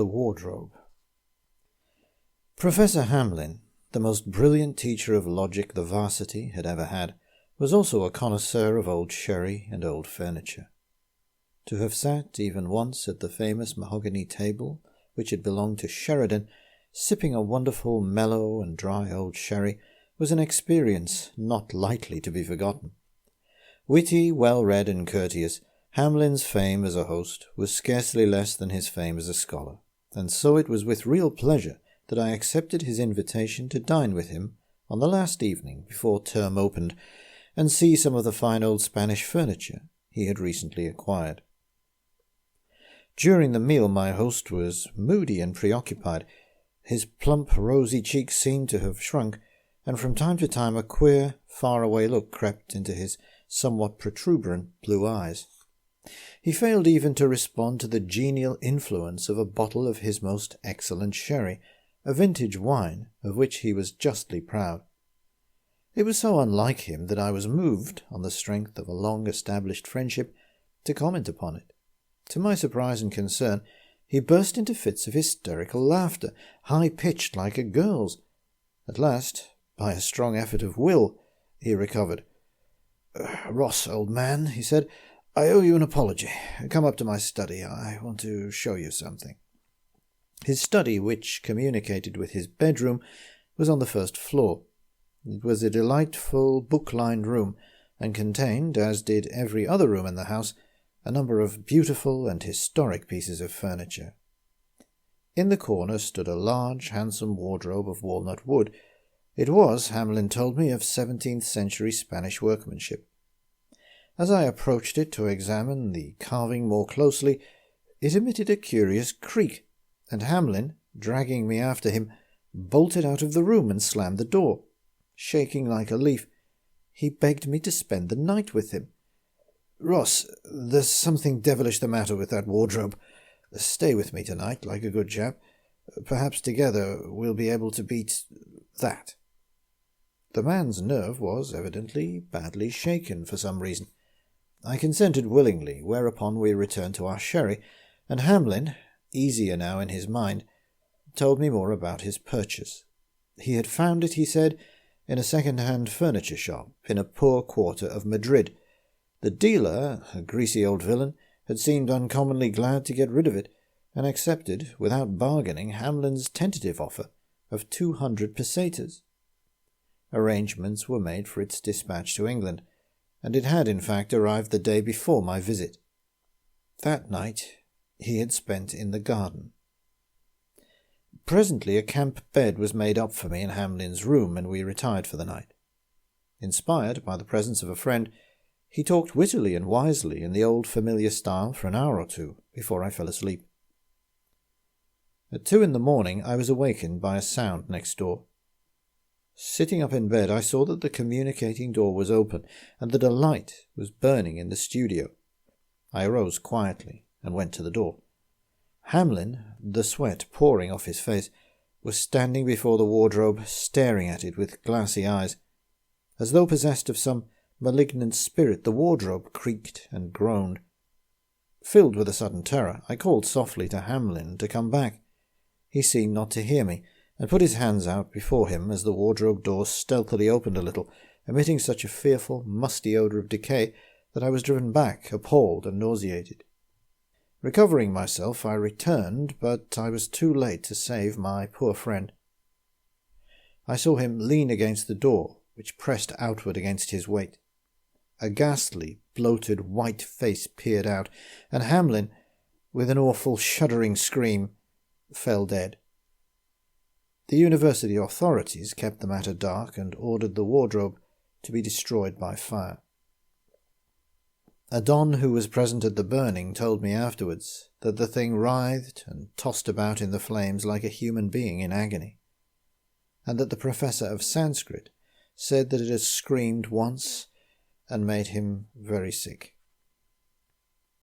The wardrobe. Professor Hamlin, the most brilliant teacher of logic the varsity had ever had, was also a connoisseur of old sherry and old furniture. To have sat even once at the famous mahogany table which had belonged to Sheridan, sipping a wonderful mellow and dry old sherry, was an experience not lightly to be forgotten. Witty, well-read and courteous, Hamlin's fame as a host was scarcely less than his fame as a scholar, and so it was with real pleasure that I accepted his invitation to dine with him on the last evening before term opened, and see some of the fine old Spanish furniture he had recently acquired. During the meal my host was moody and preoccupied. His plump, rosy cheeks seemed to have shrunk, and from time to time a queer, far-away look crept into his somewhat protuberant blue eyes. He failed even to respond to the genial influence of a bottle of his most excellent sherry, a vintage wine of which he was justly proud. It was so unlike him that I was moved, on the strength of a long-established friendship, to comment upon it. To my surprise and concern, he burst into fits of hysterical laughter, high-pitched like a girl's. At last, by a strong effort of will, he recovered. "Ross, old man," he said, "I owe you an apology. Come up to my study. I want to show you something." His study, which communicated with his bedroom, was on the first floor. It was a delightful, book-lined room, and contained, as did every other room in the house, a number of beautiful and historic pieces of furniture. In the corner stood a large, handsome wardrobe of walnut wood. It was, Hamlin told me, of 17th-century Spanish workmanship. As I approached it to examine the carving more closely, it emitted a curious creak, and Hamlin, dragging me after him, bolted out of the room and slammed the door. Shaking like a leaf, he begged me to spend the night with him. "Ross, there's something devilish the matter with that wardrobe. Stay with me tonight, like a good chap. Perhaps together we'll be able to beat that." The man's nerve was evidently badly shaken for some reason. I consented willingly, whereupon we returned to our sherry, and Hamlin, easier now in his mind, told me more about his purchase. He had found it, he said, in a second-hand furniture shop in a poor quarter of Madrid. The dealer, a greasy old villain, had seemed uncommonly glad to get rid of it, and accepted, without bargaining, Hamlin's tentative offer of 200 pesetas. Arrangements were made for its dispatch to England, and it had in fact arrived the day before my visit. That night he had spent in the garden. Presently a camp bed was made up for me in Hamlin's room, and we retired for the night. Inspired by the presence of a friend, he talked wittily and wisely in the old familiar style for an hour or two before I fell asleep. At 2 a.m, I was awakened by a sound next door. Sitting up in bed, I saw that the communicating door was open and that a light was burning in the studio. I arose quietly and went to the door. Hamlin, the sweat pouring off his face, was standing before the wardrobe, staring at it with glassy eyes. As though possessed of some malignant spirit, the wardrobe creaked and groaned. Filled with a sudden terror, I called softly to Hamlin to come back. He seemed not to hear me, and put his hands out before him as the wardrobe door stealthily opened a little, emitting such a fearful, musty odour of decay that I was driven back, appalled and nauseated. Recovering myself, I returned, but I was too late to save my poor friend. I saw him lean against the door, which pressed outward against his weight. A ghastly, bloated, white face peered out, and Hamlin, with an awful, shuddering scream, fell dead. The university authorities kept the matter dark and ordered the wardrobe to be destroyed by fire. A don who was present at the burning told me afterwards that the thing writhed and tossed about in the flames like a human being in agony, and that the professor of Sanskrit said that it had screamed once and made him very sick.